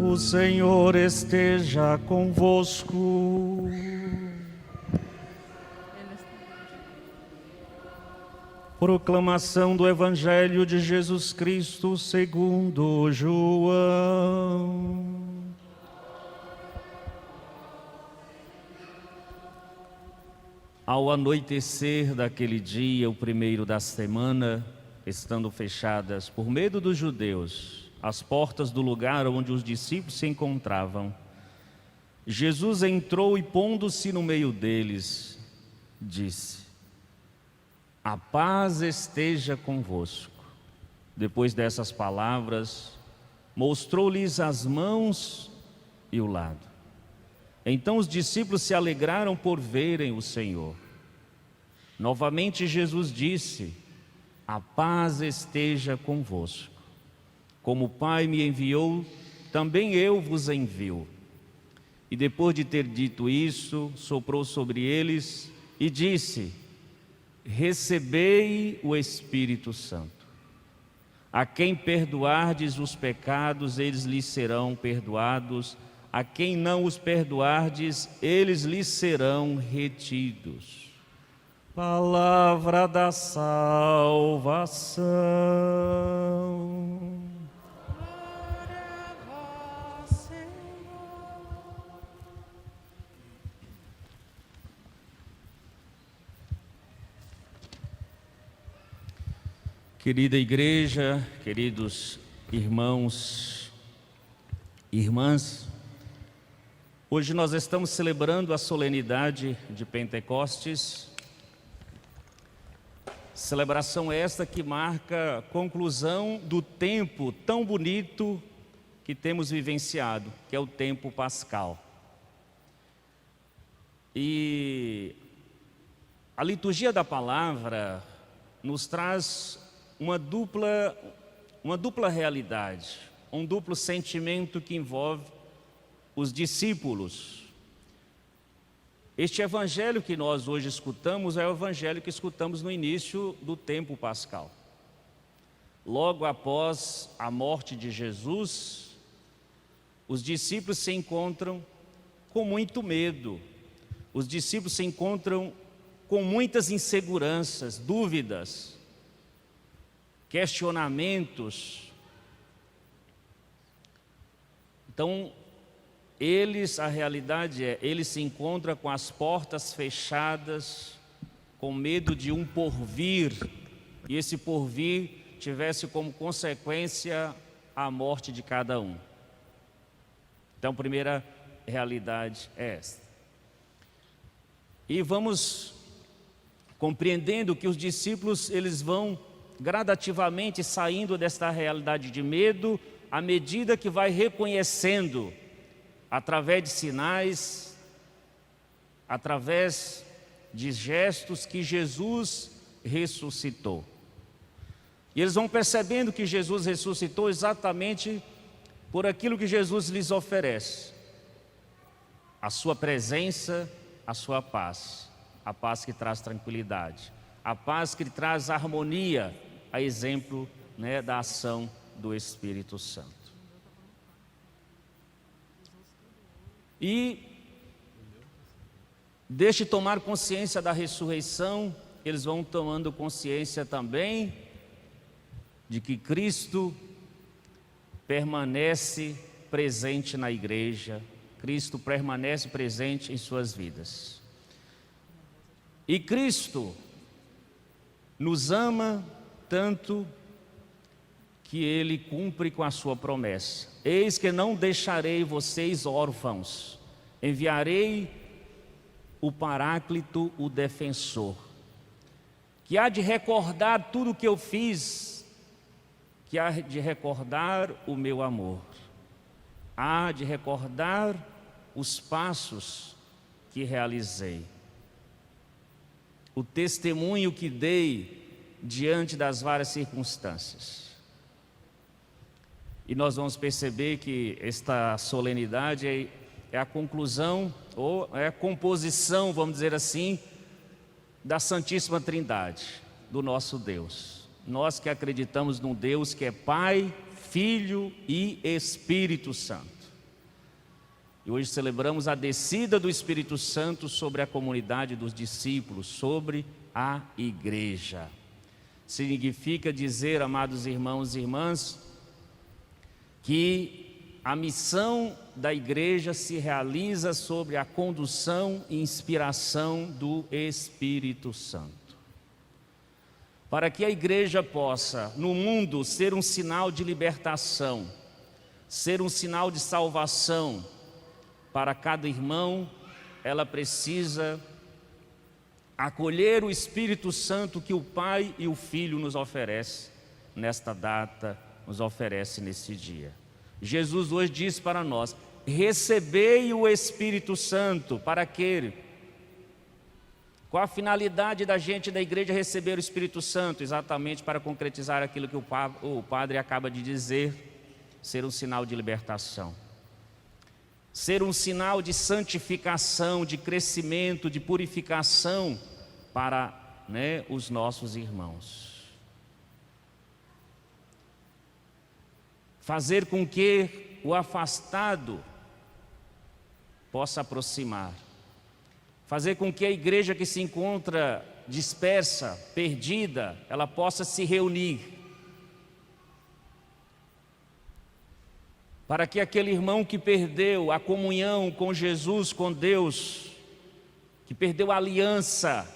O Senhor esteja convosco. Proclamação do Evangelho de Jesus Cristo segundo João. Ao anoitecer daquele dia, o primeiro da semana, estando fechadas por medo dos judeus as portas do lugar onde os discípulos se encontravam, Jesus entrou e, pondo-se no meio deles, disse: "A paz esteja convosco." Depois dessas palavras, mostrou-lhes as mãos e o lado. Então os discípulos se alegraram por verem o Senhor. Novamente Jesus disse: "A paz esteja convosco. Como o Pai me enviou, também eu vos envio." E depois de ter dito isso, soprou sobre eles e disse: "Recebei o Espírito Santo. A quem perdoardes os pecados, eles lhes serão perdoados. A quem não os perdoardes, eles lhes serão retidos." Palavra da salvação. Glória a vós, Senhor. Querida igreja, queridos irmãos e irmãs, hoje nós estamos celebrando a solenidade de Pentecostes, celebração esta que marca a conclusão do tempo tão bonito que temos vivenciado, que é o tempo pascal. E a liturgia da palavra nos traz uma dupla realidade, um duplo sentimento que envolve os discípulos. Este evangelho que nós hoje escutamos é o evangelho que escutamos no início do tempo pascal. Logo após a morte de Jesus, os discípulos se encontram com muito medo, os discípulos se encontram com muitas inseguranças, dúvidas, questionamentos. Então, a realidade é, eles se encontram com as portas fechadas, com medo de um porvir, e esse porvir tivesse como consequência a morte de cada um. Então, a primeira realidade é esta. E vamos compreendendo que os discípulos, eles vão gradativamente saindo desta realidade de medo, à medida que vai reconhecendo, através de sinais, através de gestos, que Jesus ressuscitou. E eles vão percebendo que Jesus ressuscitou exatamente por aquilo que Jesus lhes oferece: a sua presença, a sua paz, a paz que traz tranquilidade, a paz que traz harmonia, a exemplo, da ação do Espírito Santo. E deixe tomar consciência da ressurreição, eles vão tomando consciência também de que Cristo permanece presente na igreja, Cristo permanece presente em suas vidas. E Cristo nos ama tanto que Ele cumpre com a sua promessa: "Eis que não deixarei vocês órfãos, enviarei o Paráclito, o Defensor, que há de recordar tudo o que eu fiz, que há de recordar o meu amor, há de recordar os passos que realizei, o testemunho que dei diante das várias circunstâncias." E nós vamos perceber que esta solenidade é a conclusão, ou é a composição, vamos dizer assim, da Santíssima Trindade, do nosso Deus. Nós que acreditamos num Deus que é Pai, Filho e Espírito Santo. E hoje celebramos a descida do Espírito Santo sobre a comunidade dos discípulos, sobre a igreja. Significa dizer, amados irmãos e irmãs, que a missão da igreja se realiza sob a condução e inspiração do Espírito Santo. Para que a igreja possa, no mundo, ser um sinal de libertação, ser um sinal de salvação para cada irmão, ela precisa acolher o Espírito Santo que o Pai e o Filho nos oferecem nesta data, nos oferece nesse dia. Jesus hoje diz para nós: recebei o Espírito Santo. Para quê? Qual a finalidade da gente da igreja receber o Espírito Santo? Exatamente para concretizar aquilo que o padre acaba de dizer, ser um sinal de libertação, ser um sinal de santificação, de crescimento, de purificação para os nossos irmãos. Fazer com que o afastado possa aproximar. Fazer com que a igreja que se encontra dispersa, perdida, ela possa se reunir. Para que aquele irmão que perdeu a comunhão com Jesus, com Deus, que perdeu a aliança,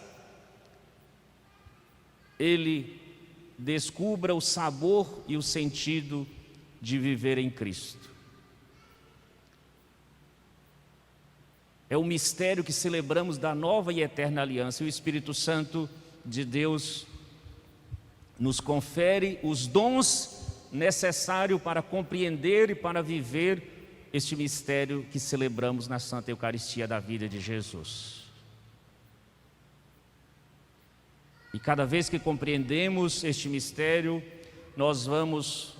ele descubra o sabor e o sentido de viver em Cristo. É o mistério que celebramos da nova e eterna aliança. E o Espírito Santo de Deus nos confere os dons necessários para compreender e para viver este mistério que celebramos na Santa Eucaristia da vida de Jesus. E cada vez que compreendemos este mistério, nós vamos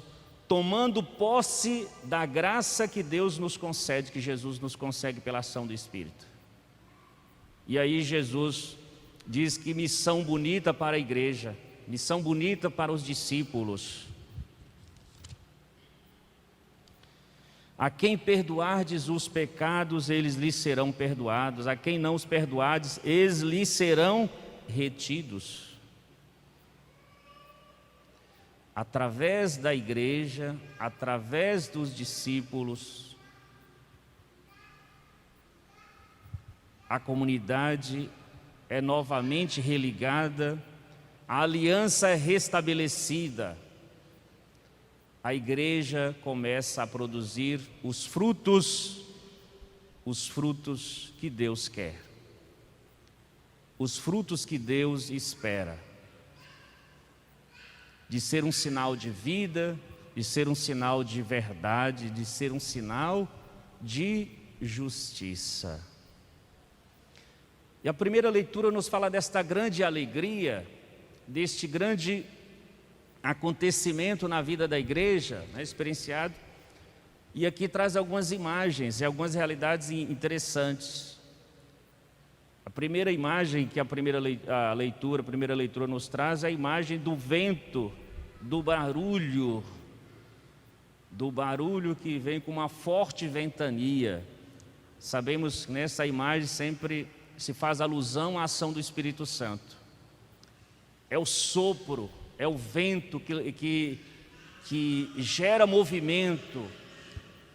tomando posse da graça que Deus nos concede, que Jesus nos concede pela ação do Espírito. E aí Jesus diz que missão bonita para a igreja, missão bonita para os discípulos. A quem perdoardes os pecados, eles lhes serão perdoados. A quem não os perdoardes, eles lhes serão retidos. Através da igreja, através dos discípulos, a comunidade é novamente religada, a aliança é restabelecida, a igreja começa a produzir os frutos que Deus quer, os frutos que Deus espera, de ser um sinal de vida, de ser um sinal de verdade, de ser um sinal de justiça. E a primeira leitura nos fala desta grande alegria, deste grande acontecimento na vida da igreja, experienciado. E aqui traz algumas imagens e algumas realidades interessantes. A primeira imagem que a primeira leitura nos traz é a imagem do vento, do barulho que vem com uma forte ventania. Sabemos que nessa imagem sempre se faz alusão à ação do Espírito Santo. É o sopro, é o vento que gera movimento,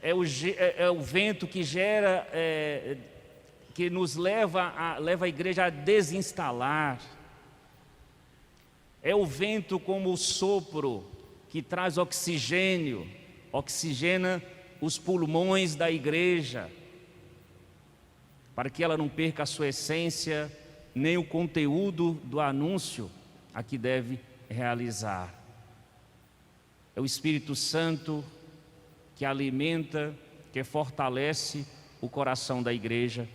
é o vento que gera, que nos leva a igreja a desinstalar. É o vento como o sopro que traz oxigênio, oxigena os pulmões da igreja, para que ela não perca a sua essência, nem o conteúdo do anúncio a que deve realizar. É o Espírito Santo que alimenta, que fortalece o coração da igreja.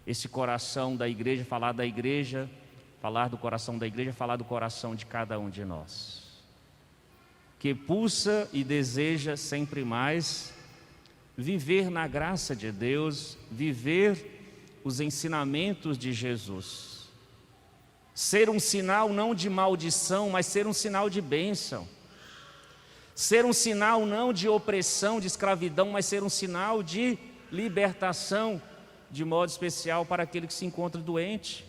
Esse coração da igreja, falar do coração da igreja, falar do coração de cada um de nós, que pulsa e deseja sempre mais viver na graça de Deus, viver os ensinamentos de Jesus, ser um sinal não de maldição, mas ser um sinal de bênção, ser um sinal não de opressão, de escravidão, mas ser um sinal de libertação, de modo especial para aquele que se encontra doente,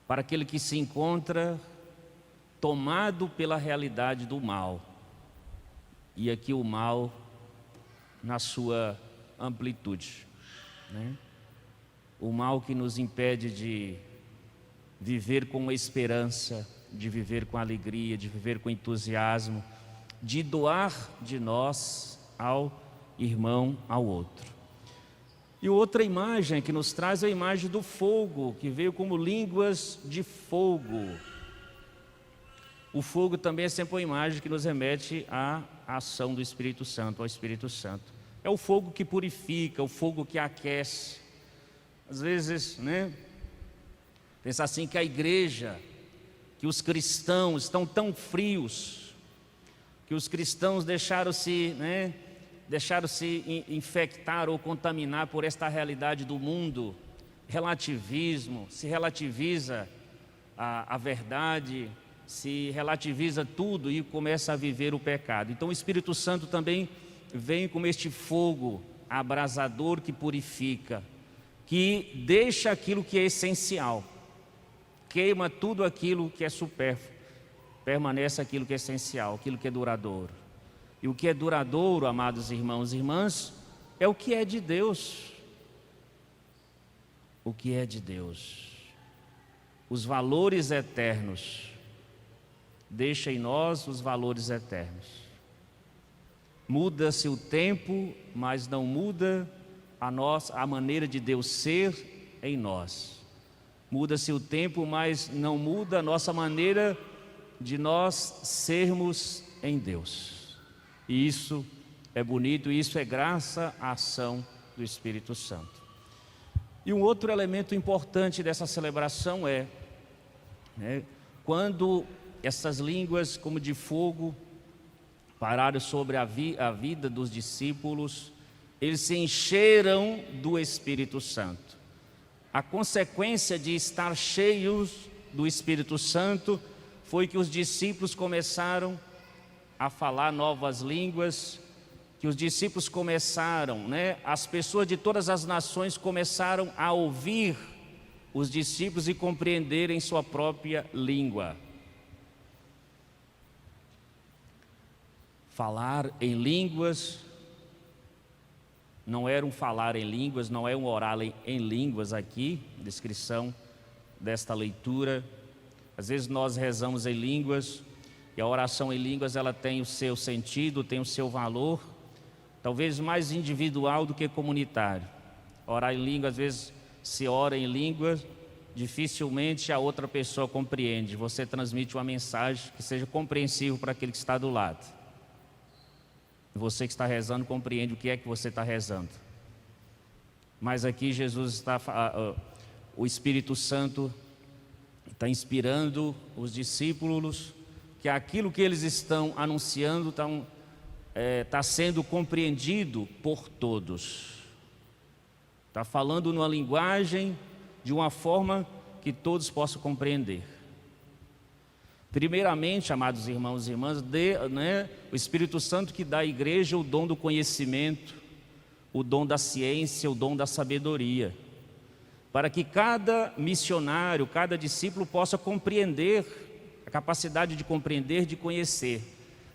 para aquele que se encontra tomado pela realidade do mal. E aqui o mal na sua amplitude, né? O mal que nos impede de viver com esperança, de viver com alegria, de viver com entusiasmo, de doar de nós ao irmão, ao outro. E outra imagem que nos traz é a imagem do fogo, que veio como línguas de fogo. O fogo também é sempre uma imagem que nos remete à ação do Espírito Santo, ao Espírito Santo. É o fogo que purifica, o fogo que aquece. Às vezes, né, pensa assim que a igreja, que os cristãos estão tão frios, que os cristãos deixaram-se infectar ou contaminar por esta realidade do mundo, relativismo, se relativiza a verdade, se relativiza tudo e começa a viver o pecado. Então o Espírito Santo também vem como este fogo abrasador que purifica, que deixa aquilo que é essencial, queima tudo aquilo que é supérfluo, permanece aquilo que é essencial, aquilo que é duradouro. E o que é duradouro, amados irmãos e irmãs, é o que é de Deus. O que é de Deus. Os valores eternos. Deixa em nós os valores eternos. Muda-se o tempo, mas não muda a maneira de Deus ser em nós. Muda-se o tempo, mas não muda a nossa maneira de nós sermos em Deus. E isso é bonito, e isso é graça à ação do Espírito Santo. E um outro elemento importante dessa celebração é, quando essas línguas como de fogo pararam sobre a vida dos discípulos, eles se encheram do Espírito Santo. A consequência de estar cheios do Espírito Santo foi que os discípulos começaram a falar novas línguas, que os discípulos começaram, as pessoas de todas as nações começaram a ouvir os discípulos e compreenderem sua própria língua. Falar em línguas não era um falar em línguas, não é um orar em línguas aqui, descrição desta leitura. Às vezes nós rezamos em línguas, e a oração em línguas ela tem o seu sentido, tem o seu valor, talvez mais individual do que comunitário. Orar em língua, às vezes se ora em línguas, dificilmente a outra pessoa compreende. Você transmite uma mensagem que seja compreensível para aquele que está do lado. Você que está rezando compreende o que é que você está rezando. Mas aqui o Espírito Santo está inspirando os discípulos que aquilo que eles estão anunciando está sendo compreendido por todos. Está falando numa linguagem de uma forma que todos possam compreender. Primeiramente, amados irmãos e irmãs, o Espírito Santo que dá à igreja o dom do conhecimento, o dom da ciência, o dom da sabedoria, para que cada missionário, cada discípulo possa compreender, a capacidade de compreender, de conhecer,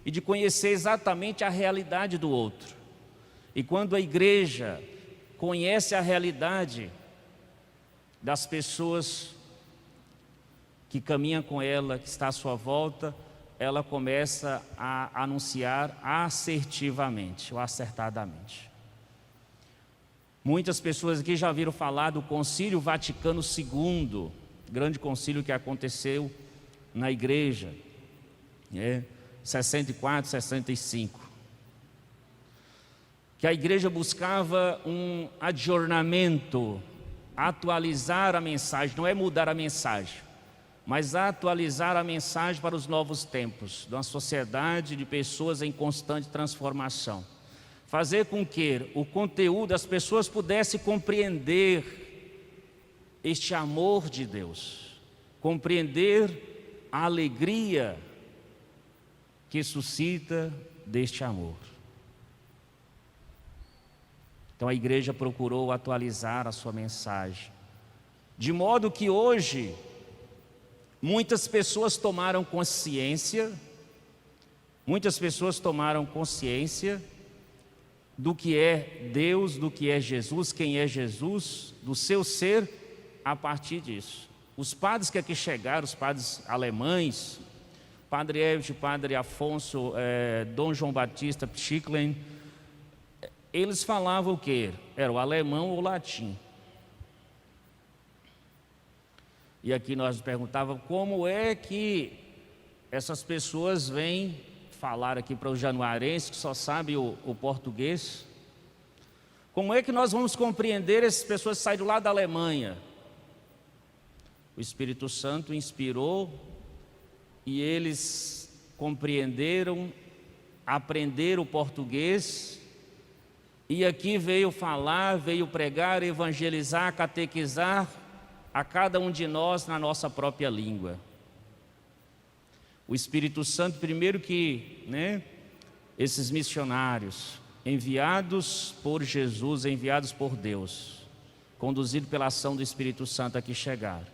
e de conhecer exatamente a realidade do outro. E quando a igreja conhece a realidade das pessoas que caminha com ela, que está à sua volta, ela começa a anunciar assertivamente ou acertadamente. Muitas pessoas aqui já ouviram falar do Concílio Vaticano II, grande concílio que aconteceu na igreja, 64, 65. Que a igreja buscava um adjornamento, atualizar a mensagem, não é mudar a mensagem, mas atualizar a mensagem para os novos tempos, de uma sociedade de pessoas em constante transformação. Fazer com que o conteúdo das pessoas pudesse compreender este amor de Deus, compreender a alegria que suscita deste amor. Então a igreja procurou atualizar a sua mensagem, de modo que hoje muitas pessoas tomaram consciência do que é Deus, do que é Jesus, quem é Jesus, do seu ser, a partir disso. Os padres que aqui chegaram, os padres alemães, Padre Evert, Padre Afonso, Dom João Batista Pschiklen, eles falavam o quê? Era o alemão ou o latim. E aqui nós perguntávamos como é que essas pessoas vêm falar aqui para os januarenses que só sabem o português. Como é que nós vamos compreender essas pessoas que saem lá da Alemanha? O Espírito Santo inspirou e eles compreenderam, aprenderam o português e aqui veio falar, veio pregar, evangelizar, catequizar a cada um de nós na nossa própria língua. O Espírito Santo, primeiro que, esses missionários enviados por Jesus, enviados por Deus, conduzidos pela ação do Espírito Santo aqui chegaram.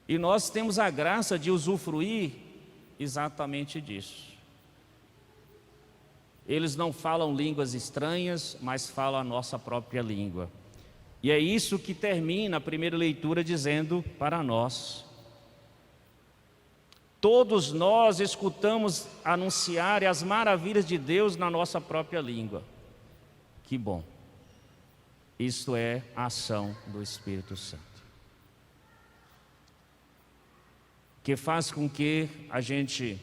E nós temos a graça de usufruir exatamente disso. Eles não falam línguas estranhas, mas falam a nossa própria língua. E é isso que termina a primeira leitura dizendo para nós: todos nós escutamos anunciar as maravilhas de Deus na nossa própria língua. Que bom! Isso é a ação do Espírito Santo, que faz com que a gente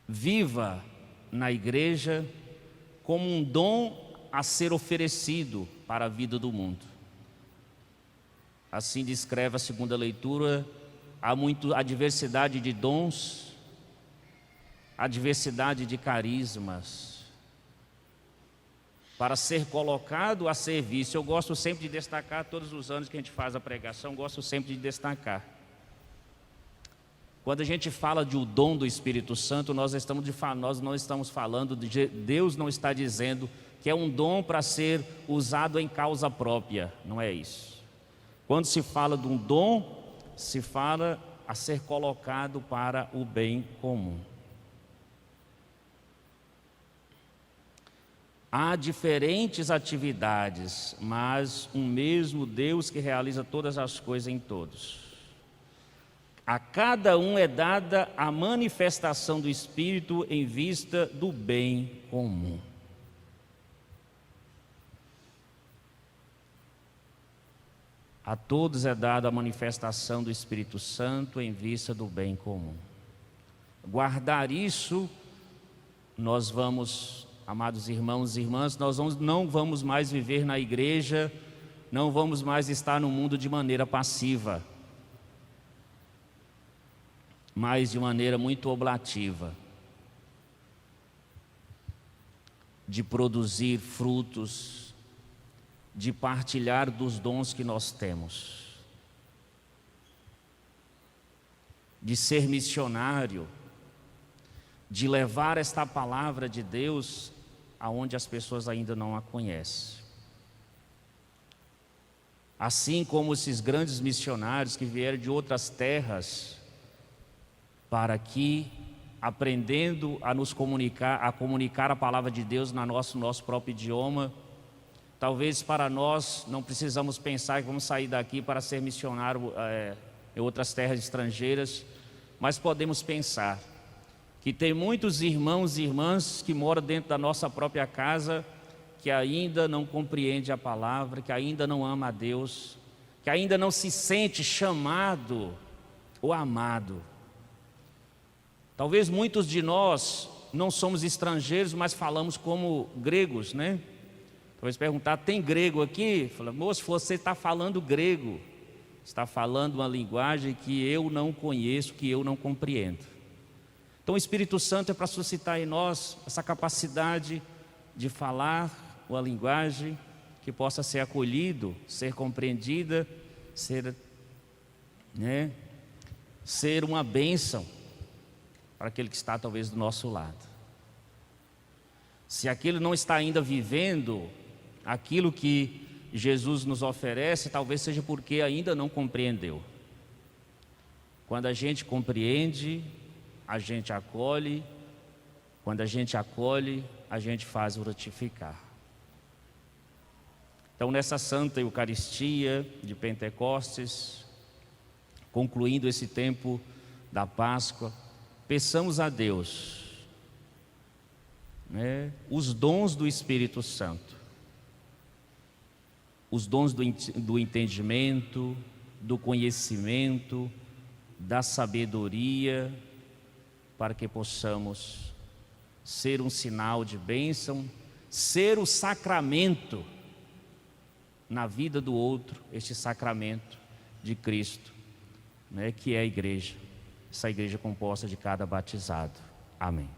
viva na igreja como um dom a ser oferecido para a vida do mundo. Assim descreve a segunda leitura. Há diversidade de dons, há diversidade de carismas, para ser colocado a serviço. Eu gosto sempre de destacar, todos os anos que a gente faz a pregação, gosto sempre de destacar. Quando a gente fala de o dom do Espírito Santo, nós não estamos falando, Deus não está dizendo que é um dom para ser usado em causa própria, não é isso. Quando se fala de um dom, se fala a ser colocado para o bem comum. Há diferentes atividades, mas um mesmo Deus que realiza todas as coisas em todos. A cada um é dada a manifestação do Espírito em vista do bem comum. A todos é dada a manifestação do Espírito Santo em vista do bem comum. Guardar isso, nós vamos, amados irmãos e irmãs, não vamos mais viver na igreja, não vamos mais estar no mundo de maneira passiva, mas de maneira muito oblativa, de produzir frutos, de partilhar dos dons que nós temos, de ser missionário, de levar esta palavra de Deus aonde as pessoas ainda não a conhecem. Assim como esses grandes missionários que vieram de outras terras para aqui, aprendendo a nos comunicar, a comunicar a palavra de Deus no nosso próprio idioma. Talvez para nós não precisamos pensar que vamos sair daqui para ser missionário em outras terras estrangeiras, mas podemos pensar que tem muitos irmãos e irmãs que moram dentro da nossa própria casa, que ainda não compreende a palavra, que ainda não ama a Deus, que ainda não se sente chamado ou amado. Talvez muitos de nós não somos estrangeiros, mas falamos como gregos, Talvez perguntar, tem grego aqui? Fala, moço, você está falando grego, está falando uma linguagem que eu não conheço, que eu não compreendo. Então o Espírito Santo é para suscitar em nós essa capacidade de falar uma linguagem que possa ser acolhido, ser compreendida, ser uma bênção para aquele que está talvez do nosso lado. Se aquele não está ainda vivendo aquilo que Jesus nos oferece, talvez seja porque ainda não compreendeu. Quando a gente compreende, a gente acolhe. Quando a gente acolhe, a gente faz frutificar. Então, nessa Santa Eucaristia de Pentecostes, concluindo esse tempo da Páscoa, peçamos a Deus, os dons do Espírito Santo, os dons do entendimento, do conhecimento, da sabedoria, para que possamos ser um sinal de bênção, ser o sacramento na vida do outro, este sacramento de Cristo, que é a igreja, essa igreja composta de cada batizado. Amém.